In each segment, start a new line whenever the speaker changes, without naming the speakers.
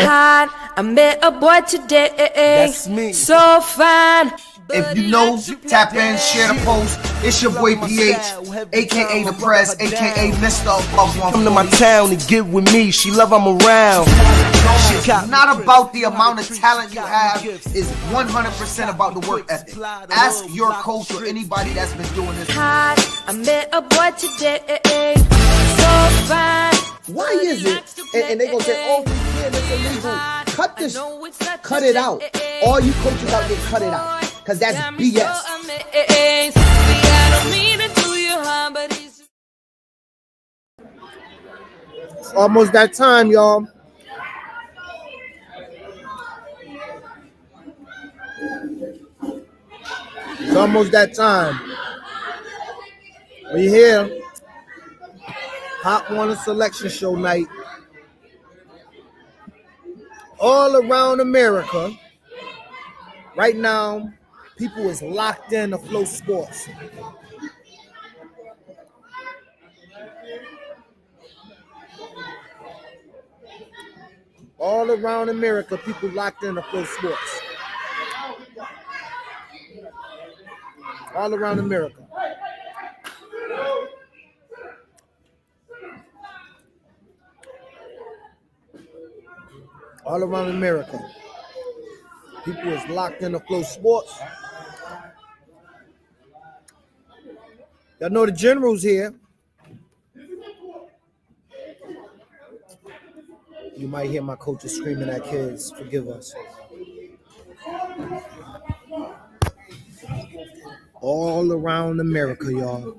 hot. I met a boy today.
That's me.
So fine.
If you know, tap in, share the post. It's your boy PH, aka The Prez, aka Mr. Above 140.
Come to my town and get with me. She love I'm around.
It's not about the amount of talent you have. It's 100% about the work ethic. Ask your coach or anybody that's been doing this.
Hot. I met a boy today. So fine.
Why is it? And they gonna say, oh, yeah, that's illegal. Cut this. Cut it out. All you coaches out there, cut it out. Because that's BS. It's almost that time, y'all. It's almost that time. We here. Hot Warner Selection Show night. All around America. Right now, people is locked in to Flow Sports. All around America, people locked in to Flow Sports. All around America. All around America. People is locked in the Flow Sports. Y'all know the general's here. You might hear my coaches screaming at kids. Forgive us. All around America, y'all.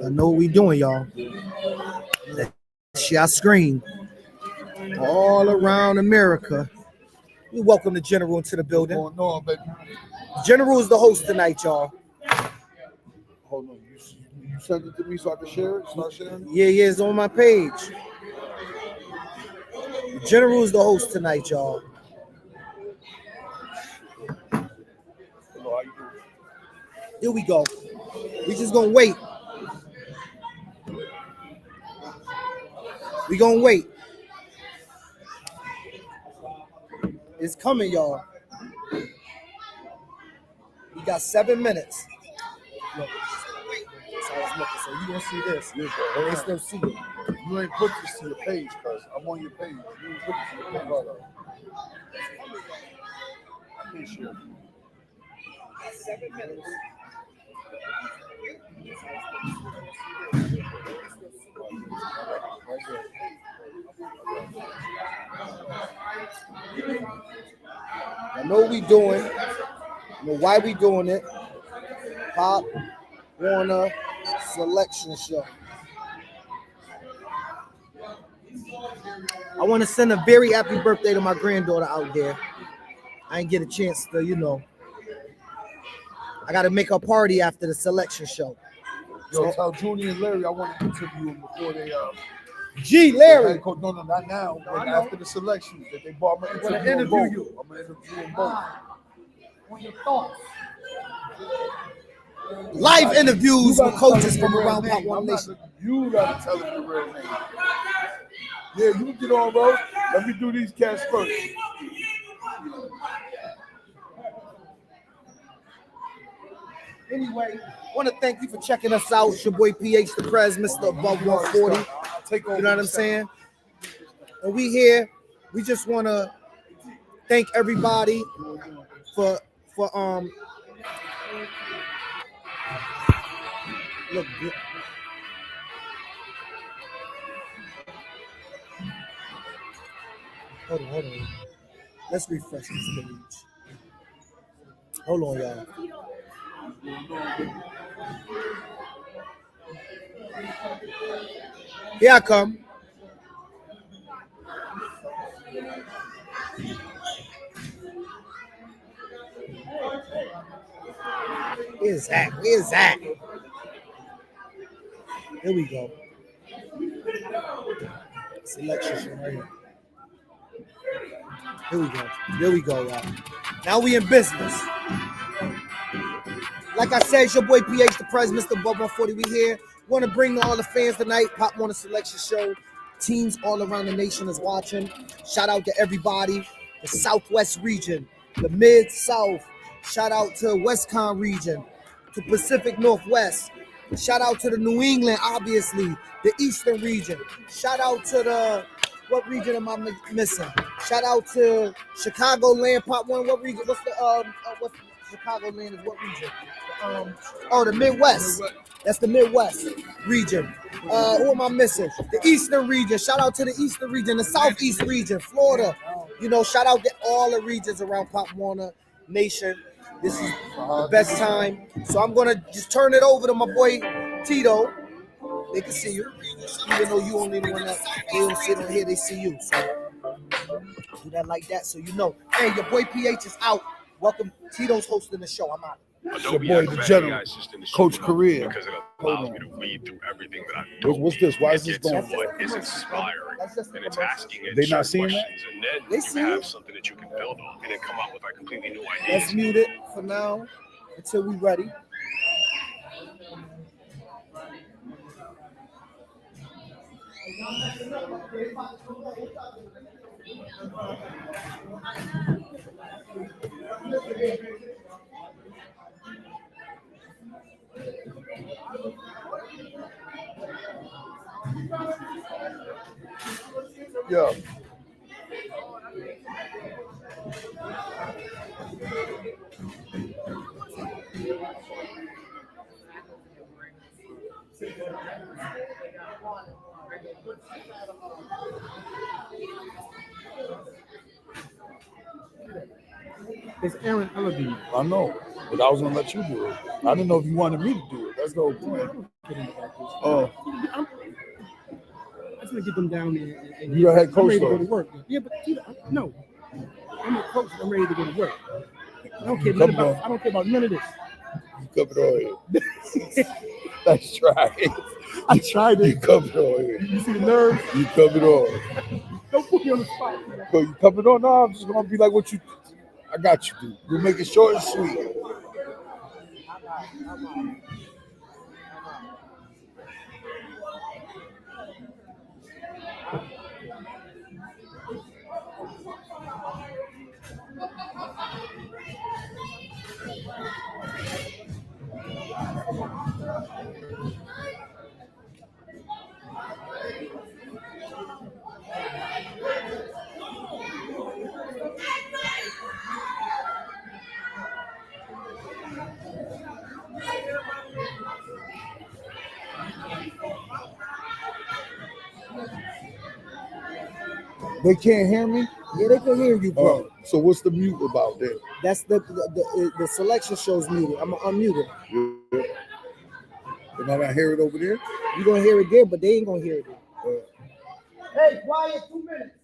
I know what we doing, y'all. Shall scream. All around America. We welcome the General into the building. General is the host tonight, y'all.
Hold on. You sent it to me so I can share it? Start sharing it?
Yeah, it's on my page. General is the host tonight, y'all.
Hello, how you doing?
Here we go. We just gonna wait. We gonna wait. It's coming, y'all. We got 7 minutes. Look, that's how it's looking. So you gonna see this.
Yeah,
They still see it.
you ain't put this to your page, cuz I'm on your page. You ain't put this to your page. I can't share it.
7 minutes. I know what we doing. I know why we doing it. Pop Warner Selection Show. I want to send a very happy birthday to my granddaughter out there. I ain't get a chance to, I got to make a party after the selection show.
Yo, tell Junior and Larry I want to interview them before they
G. Larry.
no, not now, but after the selection. That they bought me
I'm gonna interview you.
I'm gonna interview them both.
On your thoughts.
Live interviews with coaches from around Pop Warner Nation.
You gotta tell them the real name. Yeah, you can get on, bro. Let me do these cats first.
Anyway, want to thank you for checking us out. It's your boy PH the Prez, Mr. Above 140. You know what I'm saying? And we here. We just want to thank everybody for look. Hold on. Let's refresh this page. Hold on, y'all. Here I come. Where's that? Here we go. Selection right here. Here we go. There we go, y'all. Now we in business. Like I said, it's your boy PH the Prez, Mr. Bub 140. We here. Want to bring all the fans tonight. Pop Warner Selection Show. Teams all around the nation is watching. Shout out to everybody. The Southwest region, the Mid-South. Shout out to Westcon region, to Pacific Northwest. Shout out to the New England, obviously, the Eastern region. Shout out to the, what region am I missing? Shout out to Chicagoland, Pop One. What region? What's Chicagoland is what region? The Midwest. That's the Midwest region. Who am I missing? The Eastern region. Shout out to the Eastern region, the Southeast region, Florida. You know, shout out to all the regions around Pop Warner Nation. This is the best time. So I'm gonna just turn it over to my boy Tito. They can see you, even though you only the one that they don't sit on here. They see you. So do that like that, so you know. Hey, your boy PH is out. Welcome, Tito's hosting the show. I'm out.
It's your boy, the General, Coach Career.
Because it allows me to read through everything that I'm doing.
What's this? Why is this going?
What is inspiring, and it's asking it
They not seeing
questions,
that?
and then
They
you
see
have
it.
something that you can build on, and then come out with like completely new ideas.
Let's mute it for now until we ready.
Yeah.
It's Aaron Ellaby.
I know, but I was gonna let you do it. I didn't know if you wanted me to do it. That's the whole point. Oh,
I just want to get them down there. And
You a head
I'm
coach,
ready to go
though.
to work. Yeah, but no, I'm a coach. I'm ready to go to work. I don't care about none of this.
you covered all here. Let's try it.
I tried
You
it.
covered all here.
You see the nerves?
You covered all.
Don't put me on the spot.
So you covered all. No, I'm just gonna be like what you. I got you, dude. We'll make it short and sweet. They can't hear me.
Yeah, they can hear you, bro.
So what's the mute about then?
That's the selection show's muted. I'm gonna unmute it.
Am I gonna hear it over there?
You're gonna hear it there, but they ain't gonna hear it there. Hey, quiet, 2 minutes.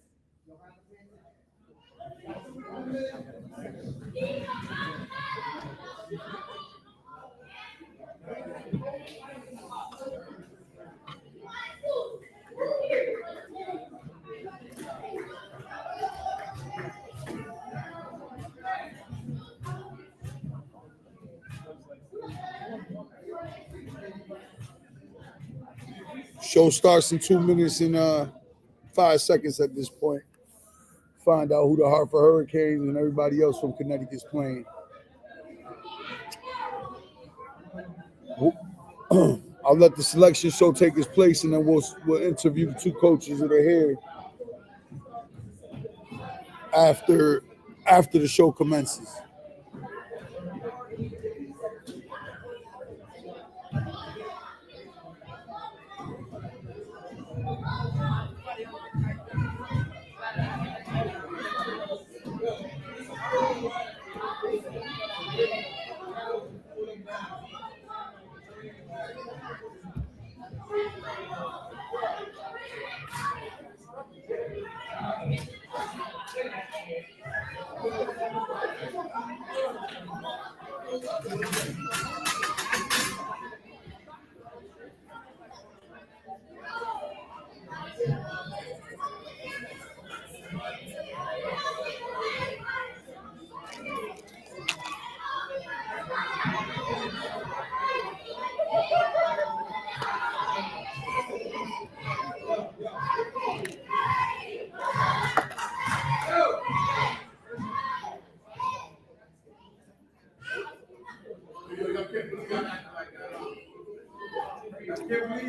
Show starts in 2 minutes and 5 seconds at this point. Find out who the Hartford Hurricanes and everybody else from Connecticut's playing. I'll let the selection show take its place, and then we'll interview the two coaches that are here after the show commences.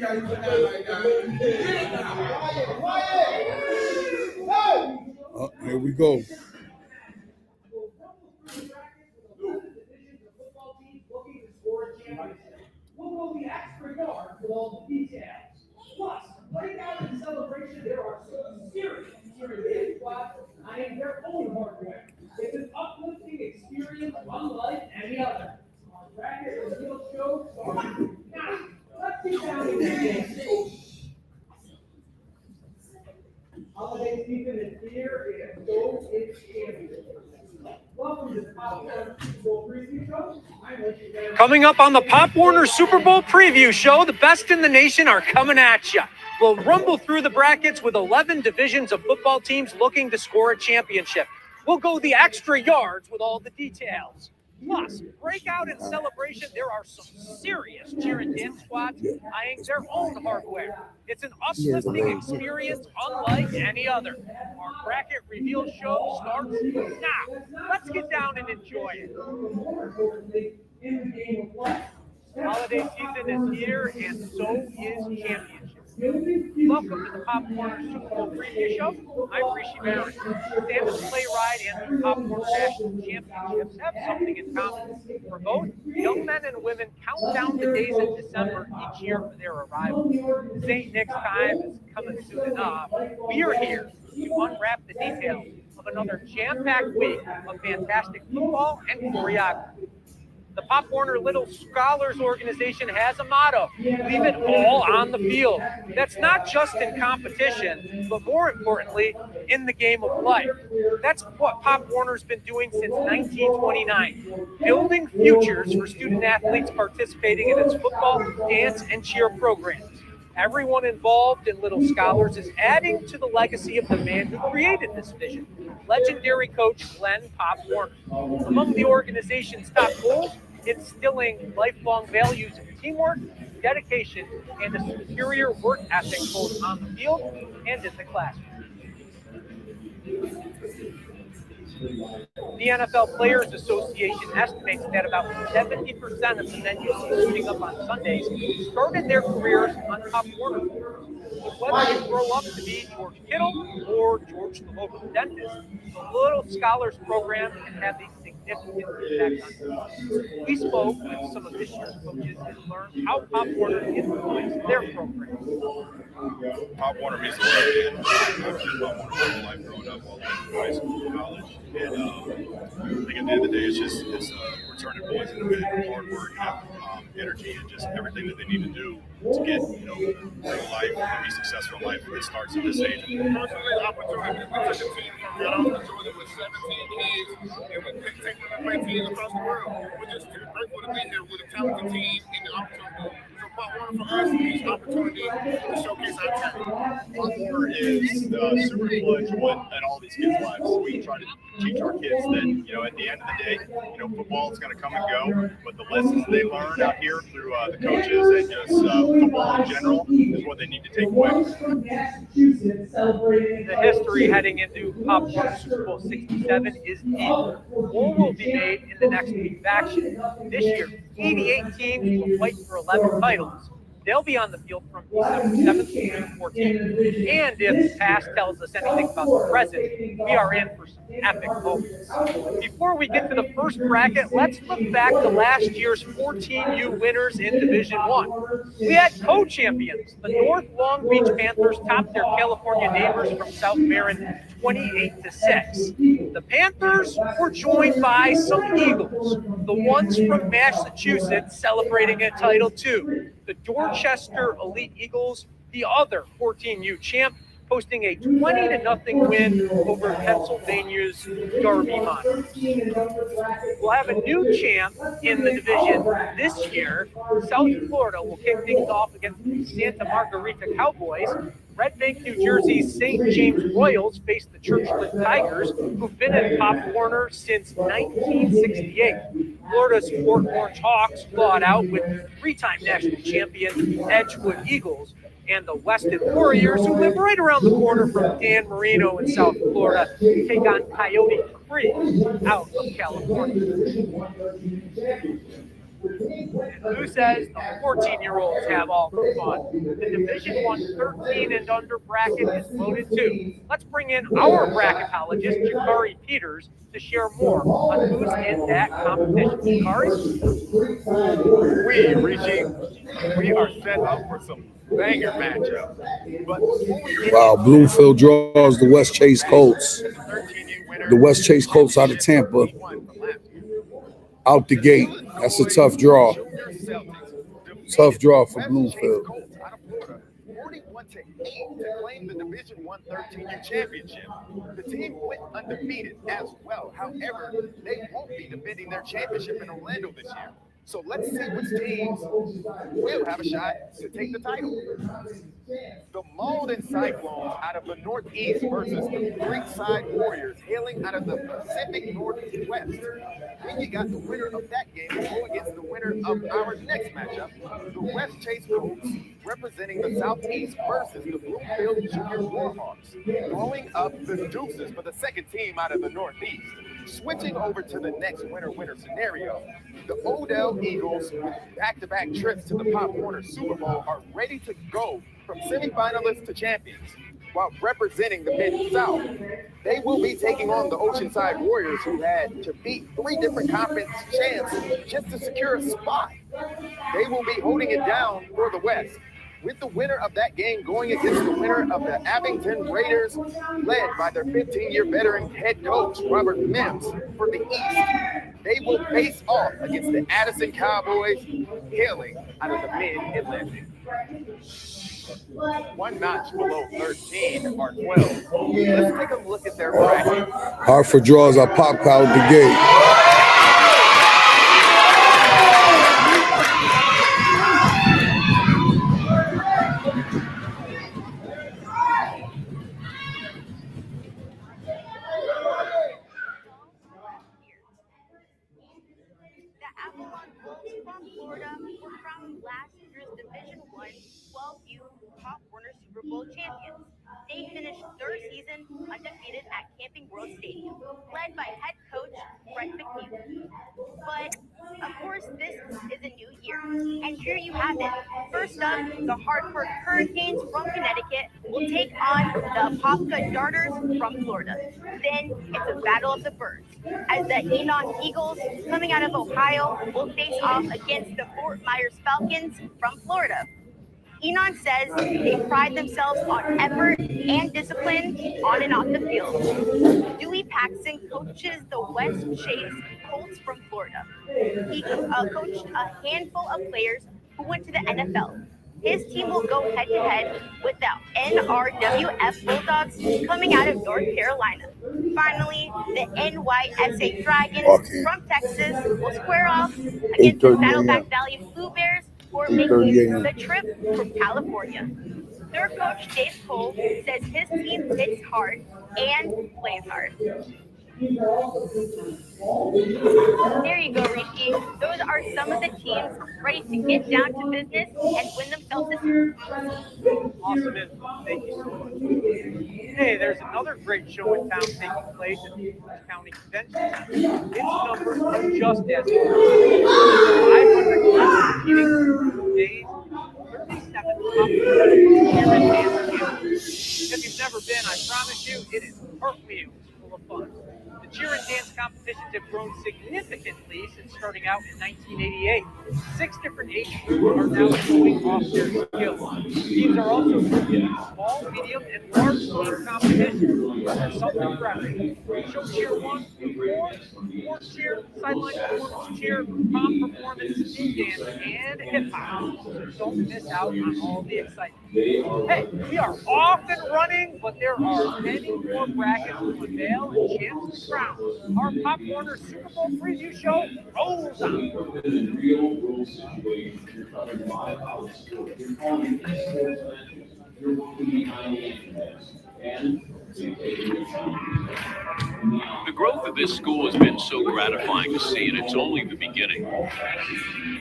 Here we go.
We'll go the extra yard with all the details. Plus, right now in celebration, there are some serious spots eyeing their own hardware. It's an uplifting experience unlike any other. Our bracket reveal show starts now. Let's get down to the game. Holiday season is here, and so is championship. Welcome to the Pop Warner Super Bowl Preview Show. I'm Richie Van.
Coming up on the Pop Warner Super Bowl Preview Show, the best in the nation are coming at you. We'll rumble through the brackets with 11 divisions of football teams looking to score a championship. We'll go the extra yards with all the details. Plus, breakout and celebration, there are some serious cheer and dance squads eyeing their own hardware. It's an uplifting experience unlike any other. Our bracket reveal show starts now. Let's get down and enjoy it. Holiday season is here, and so is championship. Welcome to the Pop Warner Super Bowl Preview Show. I'm Rishi Barrett. Stand-up playwright and the Pop Warner National Championships have something in common. For both, young men and women count down the days in December each year for their arrival. St. Nick's time is coming soon enough. We are here to unwrap the details of another jam-packed week of fantastic football and choreography. The Pop Warner Little Scholars Organization has a motto: leave it all on the field. That's not just in competition, but more importantly, in the game of life. That's what Pop Warner's been doing since 1929, building futures for student athletes participating in its football, dance, and cheer programs. Everyone involved in Little Scholars is adding to the legacy of the man who created this vision, legendary coach Glenn Pop Warner. Among the organization's top goals, instilling lifelong values of teamwork, dedication, and a superior work ethic both on the field and in the classroom. The NFL Players Association estimates that about 70% of the venues suiting up on Sundays started their careers on Pop Warner. But whether you grow up to be George Kittle or George the local dentist, the Little Scholars program can have a significant impact on you. We spoke with some of this year's coaches and learned how Pop Warner influenced their program.
Pop Warner means the world. I've seen Pop Warner my whole life growing up, all the way through high school and college. And I think at the end of the day, it's we're turning boys into men, hard work, energy, and just everything that they need to do to get, real life and be successful in life. It starts at this age.
Personally, the opportunity, we took a team from Rialto, Georgia with 17 kids, and we picked them to play teams across the world. We're just grateful to be here with a talented team and the opportunity. So Pop Warner for us is the opportunity to showcase our talent.
Pop Warner is super influential in all these kids' lives. We try to teach our kids that, at the end of the day, football is going to come and go, but the lessons they learn out here through the coaches and just football in general is what they need to take away.
The history heading into Pop Warner Super Bowl 67 is deep. More will be made in the next week of action. This year, 88 teams will fight for 11 titles. They'll be on the field from December 7th through 14th. And if the past tells us anything about the present, we are in for some epic moments. Before we get to the first bracket, let's look back to last year's 14U winners in Division I. We had co-champions. The North Long Beach Panthers topped their California neighbors from South Marin 28-6. The Panthers were joined by some Eagles, the ones from Massachusetts celebrating a title too. The Dorchester Elite Eagles, the other 14U champ, posting a 20-0 win over Pennsylvania's Derby Monarchs. We'll have a new champ in the division this year. South Florida will kick things off against the Santa Margarita Cowboys. Red Bank, New Jersey's St. James Royals face the Churchland Tigers, who've been at Pop Warner since 1968. Florida's Fort Orange Hawks fought out with three-time national champion Edgewood Eagles, and the Weston Warriors, who live right around the corner from Dan Marino in South Florida, take on Coyote Capri out of California. And Lou says the 14-year-olds have all the fun. The Division I 13 and under bracket is loaded too. Let's bring in our bracketologist, Jakari Peters, to share more on who's in that competition. Jakari?
We are set up for some banger matchups. But
Wow, Bloomfield draws the West Chase Colts. The West Chase Colts out of Tampa. Out the gate. That's a tough draw. Tough draw for Bloomfield.
41-8 to claim the Division I 13-year championship. The team went undefeated as well. However, they won't be defending their championship in Orlando this year. So let's see which teams will have a shot to take the title. The Malden Cyclones out of the Northeast versus the Creekside Warriors hailing out of the Pacific Northwest. Then you got the winner of that game will go against the winner of our next matchup, the West Chase Colts representing the Southeast versus the Bloomfield Junior Warhawks, throwing up the deuces for the second team out of the Northeast. Switching over to the next winner-winner scenario, the Odell Eagles with back-to-back trips to the Pop Warner Super Bowl are ready to go from semifinalists to champions. While representing the Mid-South, they will be taking on the Oceanside Warriors, who had to beat 3 different conference champs just to secure a spot. They will be holding it down for the West, with the winner of that game going against the winner of the Abington Raiders, led by their 15-year veteran head coach, Robert Mims, for the East. They will face off against the Addison Cowboys, hailing out of the Mid-Atlantic. One notch below 13 are 12. Let's take a look at their bracket.
Hartford draws are popped out the gate.
Super Bowl champions. They finished third season undefeated at Camping World Stadium, led by head coach Brett McNeil. But of course, this is a new year, and here you have it. First up, the Hartford Hurricanes from Connecticut will take on the Apopka Darters from Florida. Then it's a battle of the birds, as the Enon Eagles, coming out of Ohio, will face off against the Fort Myers Falcons from Florida. Enon says they pride themselves on effort and discipline on and off the field. Dewey Paxton coaches the West Chase Colts from Florida. He coached a handful of players who went to the NFL. His team will go head-to-head with the NRWF Bulldogs coming out of North Carolina. Finally, the NYSA Dragons from Texas will square off against the Saddleback Valley Blue Bears for making the trip from California. Their coach, Dave Cole, says his team hits hard and plays hard. There you go, Rishi. Those are some of the teams ready to get down to business and win themselves this year.
Awesome info. Thank you so much. Hey, there's another great show in town taking place at the County Convention Center. Its numbers are just as good. 500 plus competing days, 37 If you've never been, I promise you, it is cartwheels full of fun. The cheer and dance competitions have grown significantly since starting out in 1988. 6 different age groups are now showing off their skills. Teams are also grouped into small, medium, and large team competitions. There's something for everyone. Show cheer 1, 4 cheer, sideline performance cheer, pop performance, dance, and hip hop. So don't miss out on all the excitement. Hey, we are off and running, but there are many more brackets to unveil and chances to crown. Our Pop Warner Super Bowl preview show rolls on.
The growth of this school has been so gratifying to see, and it's only the beginning.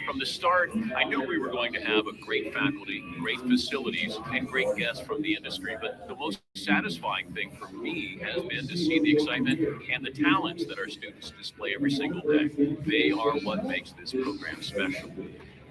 From the start, I knew we were going to have a great faculty, great facilities, and great guests from the industry, but the most satisfying thing for me has been to see the excitement and the talents that our students display every single day. They are what makes this program special.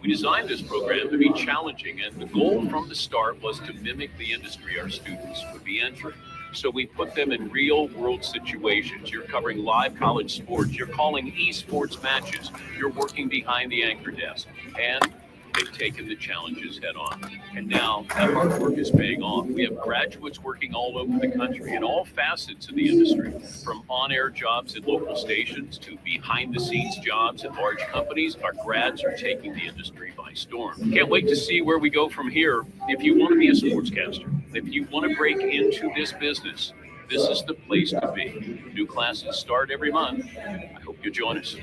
We designed this program to be challenging, and the goal from the start was to mimic the industry our students would be entering. So we put them in real world situations. You're covering live college sports. You're calling esports matches. You're working behind the anchor desk. And they've taken the challenges head on. And now that hard work is paying off. We have graduates working all over the country in all facets of the industry, from on-air jobs at local stations to behind-the-scenes jobs at large companies. Our grads are taking the industry by storm. Can't wait to see where we go from here. If you want to be a sportscaster, if you want to break into this business, this is the place to be. New classes start every month. I hope you'll join us.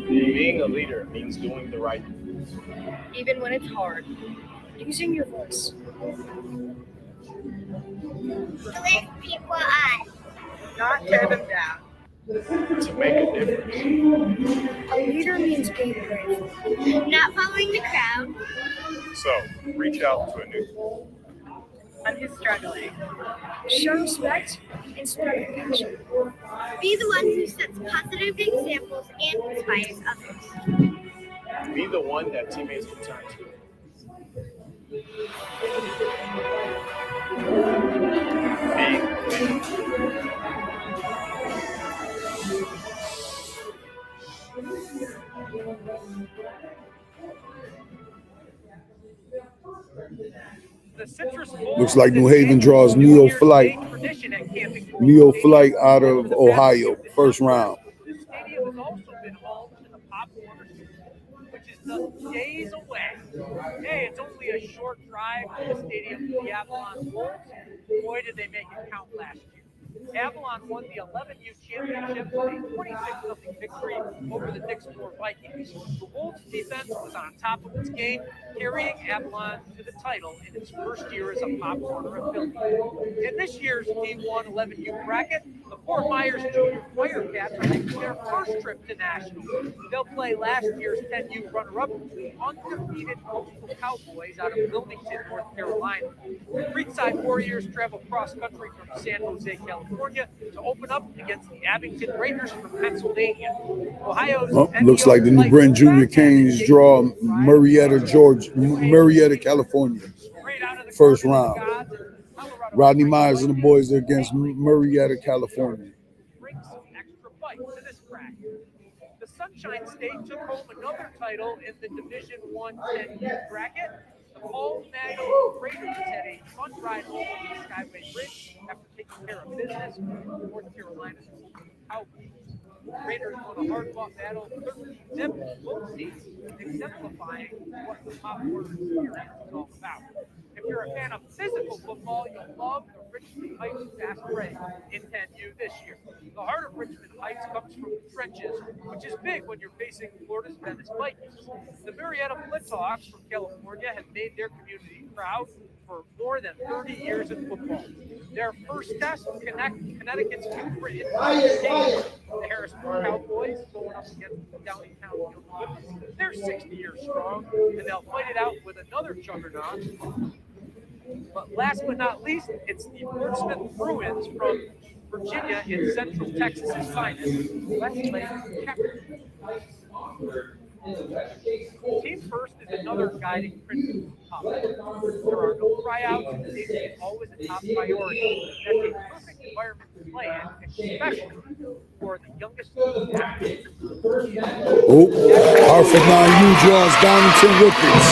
Being a leader means doing the right thing.
Even when it's hard. Using your voice.
To lift people up.
Not tear them down.
To make a difference.
A leader means being brave.
Not following the crowd.
So, reach out to a new
One who's struggling. Show respect and spread compassion.
Be the one who sets positive examples and inspires others.
Be the one that teammates can turn to.
Looks like New Haven draws Neo Flight out of Ohio, first round.
The stadium has also been home to the Pop Warner Super, which is just days away. Hey, it's only a short drive from the stadium to the Avalon Wolves. Boy, did they make it count last year. Avalon won the 11U championship with a 26-0 victory over the Dixmoor Vikings. The Wolves' defense was on top of its game, carrying Avalon to the title in its first year as a Pop Warner affiliate. In this year's D1 11U bracket, the Fort Myers Junior Firecats are making their first trip to nationals. They'll play last year's 10U runner-up, the undefeated Coastal Cowboys out of Wilmington, North Carolina. The Creekside Warriors travel cross-country from San Jose, California, to open up against the Abington Raiders from Pennsylvania. Ohio's
Looks like the New Brent Junior Canes draw Marietta, California, first round. Rodney Myers and the boys are against Marietta, California.
Brings some extra bite to this bracket. The Sunshine State took home another title in the Division I 10U bracket. The Paul Nagle Raiders had a fun ride home on the Skyway Bridge after taking care of business with North Carolina's Cowboys. The Raiders won a hard-fought battle, 13-zip, both seats, exemplifying what the Pop Warner experience is all about. If you're a fan of physical football, you'll love the Richmond Heights Fast Break in 10U this year. The heart of Richmond Heights comes from the trenches, which is big when you're facing Florida's Venice Vikings. The Marietta Blitzhawks from California have made their community proud for more than 30 years in football. Their first test, Connecticut's Cooper in the Harrisburg Cowboys going up against the Downtown Whippets. They're 60 years strong, and they'll fight it out with another juggernaut. But last but not least, it's the Portsmouth Bruins from Virginia in Central Texas's finest. Westlake Shepherd. Team first is another guiding principle of college. There are no tryouts, and safety is always a top priority. That's a perfect environment to play in, especially for the youngest athletes.
Hartford 9U draws Downington Whippets.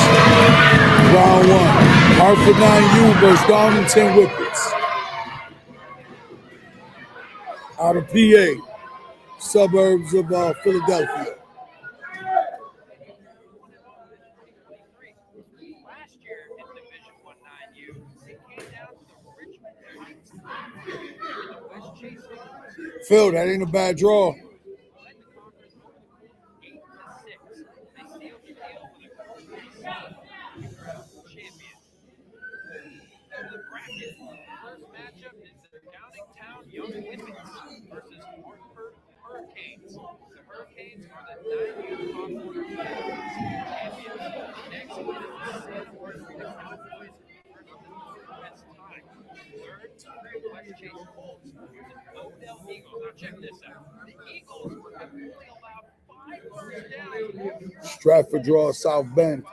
Round one. Hartford 9U versus Downington Whippets. Out of PA, suburbs of Philadelphia.
Last year in Division I 9U, it came down to the Richmond Heights in the West Chase
Phil, that ain't a bad draw.
First matchup is the Downingtown Young Women's versus Hartford Hurricanes. The Hurricanes are the 9U Pop Warner champions. Next is the Santa Margarita Cowboys versus the West Tide. Third, the West Chase Colts versus Odell Eagles. Now check this out. The Eagles have only allowed 5 first downs.
Stratford draws South Bend.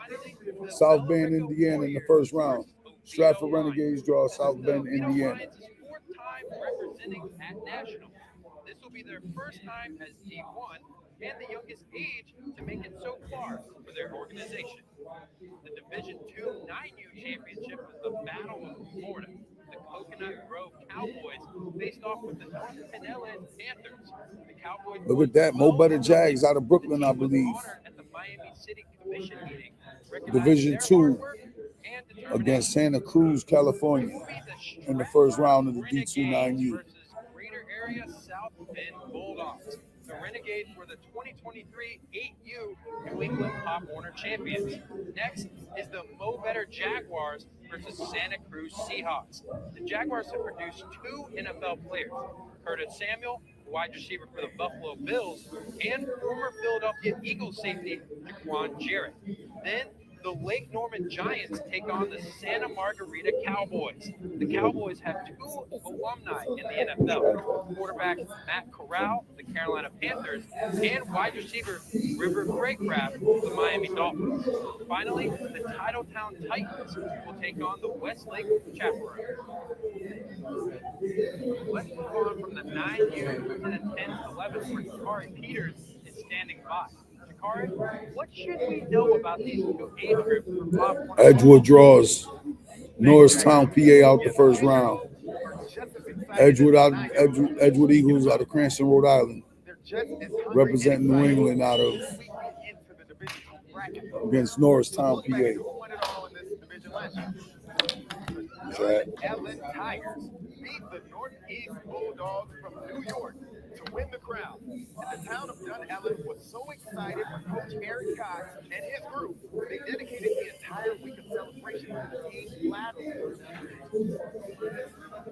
South Bend, Indiana in the first round. Stratford Renegades draw South Bend, Indiana.
It's his 4th time representing at National. This will be their first time as D1 and the youngest age to make it so far for their organization. The Division II 9U championship is the Battle of Florida. The Coconut Grove Cowboys faced off with the North Pinellas Panthers. The Cowboys
Look at that. Mo Better Jags out of Brooklyn, I believe.
at the Miami City Commission meeting.
Division II against Santa Cruz, California in the first round of the D2 9U.
Greater Area South Bend Bulldogs. The Renegades were the 2023 8U New England Pop Warner champions. Next is the Mo Better Jaguars versus Santa Cruz Seahawks. The Jaguars have produced 2 NFL players, Curtis Samuel, wide receiver for the Buffalo Bills, and former Philadelphia Eagles safety Jaquan Jarrett. Then the Lake Norman Giants take on the Santa Margarita Cowboys. The Cowboys have 2 alumni in the NFL, quarterback Matt Corral, the Carolina Panthers, and wide receiver River Craycraft, the Miami Dolphins. Finally, the Titletown Titans will take on the Westlake Chaparrals. Let's move on from the 9U to the 10-11, where Takari Peters is standing by. What should we know about these 2 age groups for Pop Warner?
Edgewood draws Norristown, PA out the first round. Edgewood Eagles out of Cranston, Rhode Island, representing New England out of against Norristown, PA.
Allen Tigers beat the Northeast Bulldogs from New York to win the crown. And the town of Dunellen was so excited for Coach Eric Cox and his group, they dedicated the entire week of celebration to the team's battle.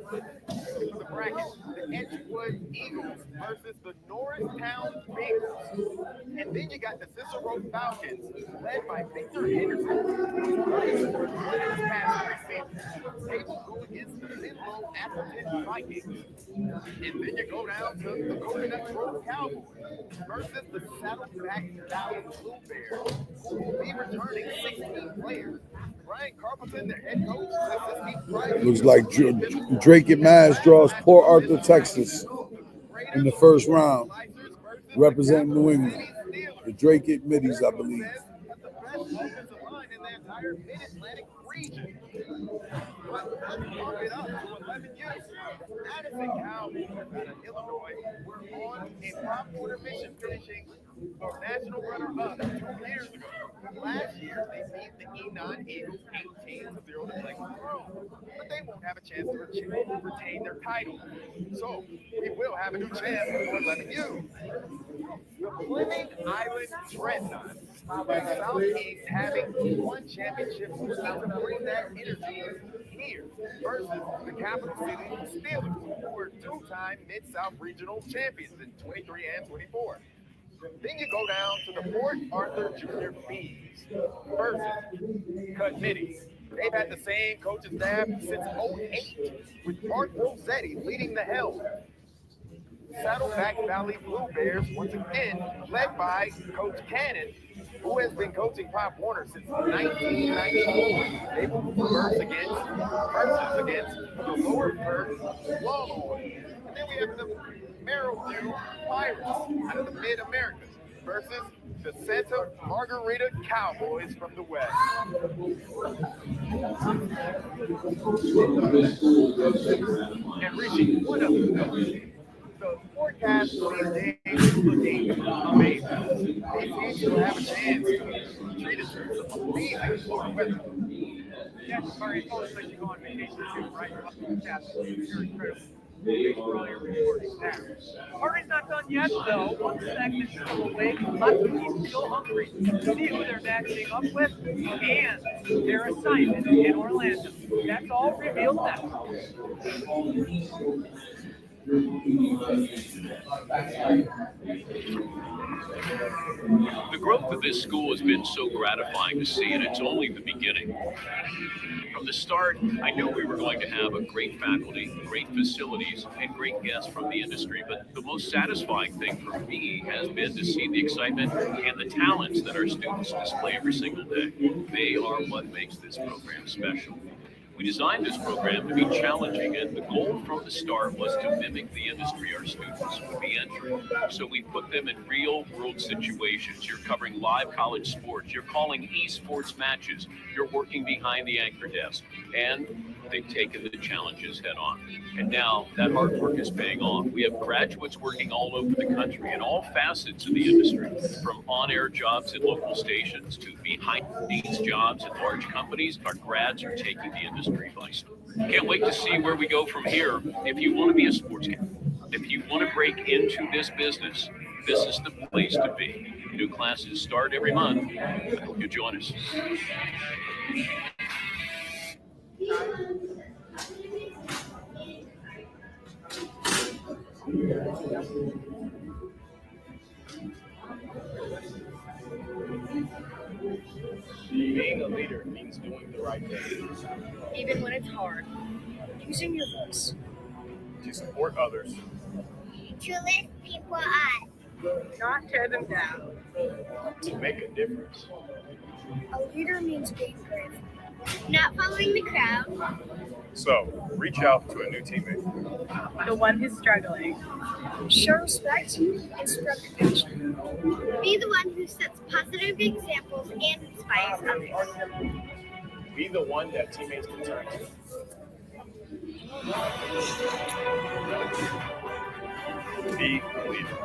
For the bracket, the Edgewood Eagles versus the Norristown Bengals. And then you got the Cicero Falcons, led by Victor Henderson. They will go against the Menlo Atherton Vikings. And then you go down to the Coconut Grove Cowboys versus the Saddleback Valley Blue Bears, who will be returning 16 players. Brian Carpenter, their head coach,
Looks like Drake and Maz draws Port Arthur, Texas in the first round, representing New England. The Drake and Middies, I believe.
Addison Cowboys out of Illinois were on a Pop Warner mission, finishing for national runner-up 2 years ago. Last year, they beat the Enon Eagles 18-0 to play for the throne, but they won't have a chance to retain their title. So we will have a new chance for 11U. The Fleming Island Dreadnoughts, with Southeast having 1 championship, looking to bring that energy here versus the Capital City Steelers, who were 2-time Mid-South Regional champions in 23 and 24. Then you go down to the Port Arthur Junior Bees versus Cudmitties. They've had the same coaching staff since 2008, with Mark Rossetti leading the helm. Saddleback Valley Blue Bears, once again, led by Coach Cannon, who has been coaching Pop Warner since 1994. They will versus against the Lower Perth Longhorns. And then we have the Merrillview Pirates out of the Mid-Americas versus the Santa Margarita Cowboys from the West. And reaching one of the forecast for these days is looking amazing. These teams will have a chance to treat it to amazing warm weather.
Yeah, sorry, it's always like you go on vacation too, right? You're incredible. Thanks for all your reporting there. Party's not done yet, though. One segment still away. Lots of teams still hungry to see who they're matching up with and their assignment in Orlando. That's all revealed next.
The growth of this school has been so gratifying to see, and it's only the beginning. From the start, I knew we were going to have a great faculty, great facilities, and great guests from the industry. But the most satisfying thing for me has been to see the excitement and the talents that our students display every single day. They are what makes this program special. We designed this program to be challenging, and the goal from the start was to mimic the industry our students would be entering. So we put them in real-world situations. You're covering live college sports. You're calling esports matches. You're working behind the anchor desk. And they've taken the challenges head on. And now that hard work is paying off. We have graduates working all over the country in all facets of the industry, from on-air jobs at local stations to behind-the-scenes jobs at large companies. Our grads are taking the industry by storm. Can't wait to see where we go from here. If you want to be a sportscaster, if you want to break into this business, this is the place to be. New classes start every month. I hope you join us.
Being a leader means doing the right thing.
Even when it's hard. Using your voice.
To support others.
To lift people up.
Not tear them down.
To make a difference.
A leader means being brave.
Not following the crowd.
So, reach out to a new teammate.
The one who's struggling. Show respect and spread compassion.
Be the one who sets positive examples and inspires others.
Be the one that teammates can turn to.
Be a leader.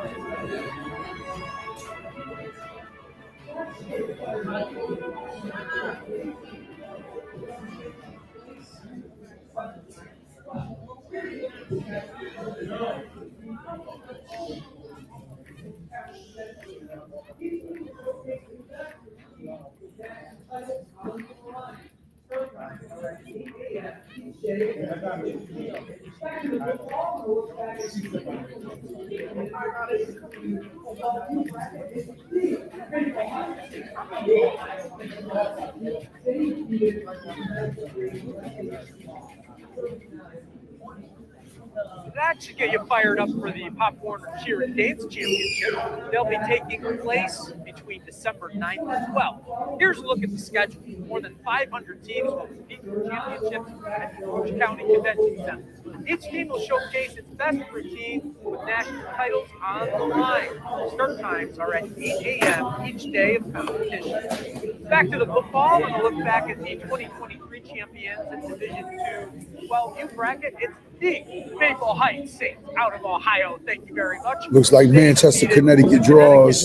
That should get you fired up for the Pop Warner Cheer and Dance Championship. They'll be taking place between December 9th and 12th. Here's a look at the schedule. More than 500 teams will compete for championships at the Orange County Convention Center. Each team will showcase its best routine with national titles on the line. Start times are at 8 a.m. each day of competition. Back to the football and a look back at the 2023 champions in Division II 12U bracket. It's the Maple Heights Saints out of Ohio. Thank you very much.
Looks like Manchester, Connecticut draws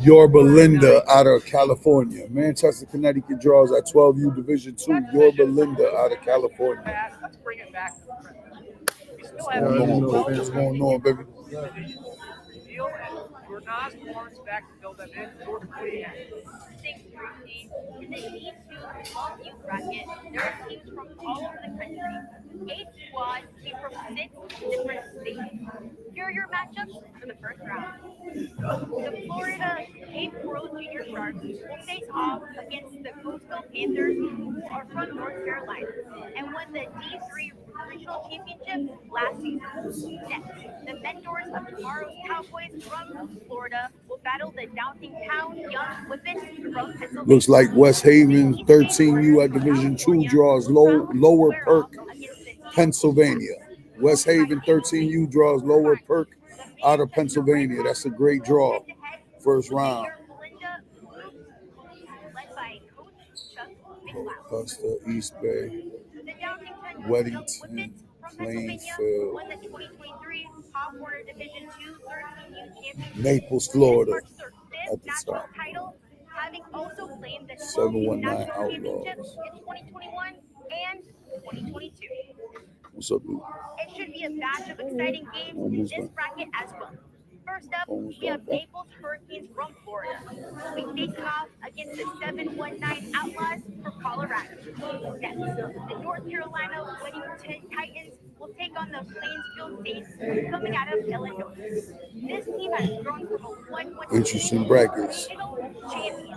Yorba Linda out of California. Manchester, Connecticut draws at 12U Division II Yorba Linda out of California.
Let's bring it back to the present. We still
What's going on, baby?
Reveal and Gurnaz Lawrence back to build them in. Jordan, what do you have?
Thanks, Brucey. In the D2 12U bracket, there are teams from all over the country. 8 squads came from 6 different states. Here are your matchups for the first round. The Florida Cape World Junior Sharks will face off against the Coastal Panthers, who are from North Carolina and won the D3 regional championship last season. Next, the mentors of tomorrow's Cowboys from Florida will battle the Downingtown Young Whippets from Pennsylvania.
Looks like West Haven 13U at Division II draws Lower Perk, Pennsylvania. West Haven 13U draws Lower Perk out of Pennsylvania. That's a great draw. First round. Augusta, East Bay, Weddington, Plainfield, Naples, Florida at the top.
Having also claimed the
719
national
Outlaws.
championships in 2021 and 2022.
What's up, dude?
It should be a batch of exciting games in this bracket as well. First up, we have Naples Hurricanes from Florida. We'll be facing off against the 719 Outlaws from Colorado. Next, the North Carolina Weddington Titans will take on the Plainsfield Saints coming out of Illinois. This team has grown from a 1-1
Interesting brackets.
champion.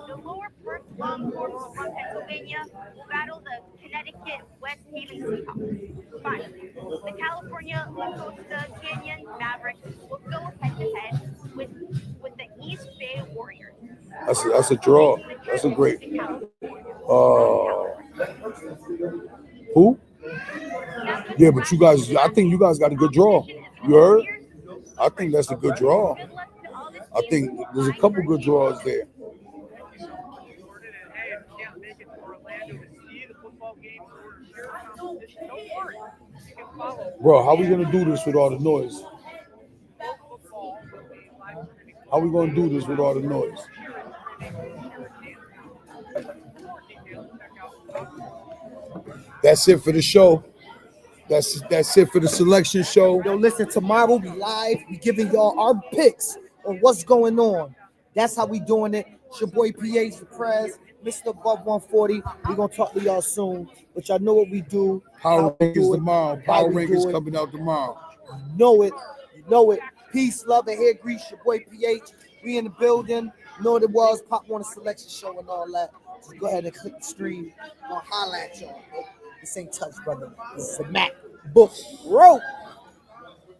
The Lower Perth Longhorns from Pennsylvania will battle the Connecticut West Haven Seahawks. Finally, the California La Costa Canyon Mavericks will go head-to-head with the East Bay Warriors.
That's a draw. That's a great. Who? Yeah, but you guys, I think you guys got a good draw. You heard? I think that's a good draw. I think there's a couple good draws there. Bro, how we gonna do this with all the noise? How we gonna do this with all the noise? That's it for the show. That's it for the selection show.
Yo, listen, tomorrow we live. We giving y'all our picks on what's going on. That's how we doing it. It's your boy PH the Prez, Mr. Above 140. We're gonna talk to y'all soon. But y'all know what we do.
Power Rankings tomorrow. Power Rankings coming out tomorrow.
You know it. You know it. Peace, love, and hair grease. Your boy PH. We in the building. You know what it was. Pop Warner Selection Show and all that. So go ahead and click the stream. I'll holla at y'all. This ain't touch, brother. This is a Mac Book Rope.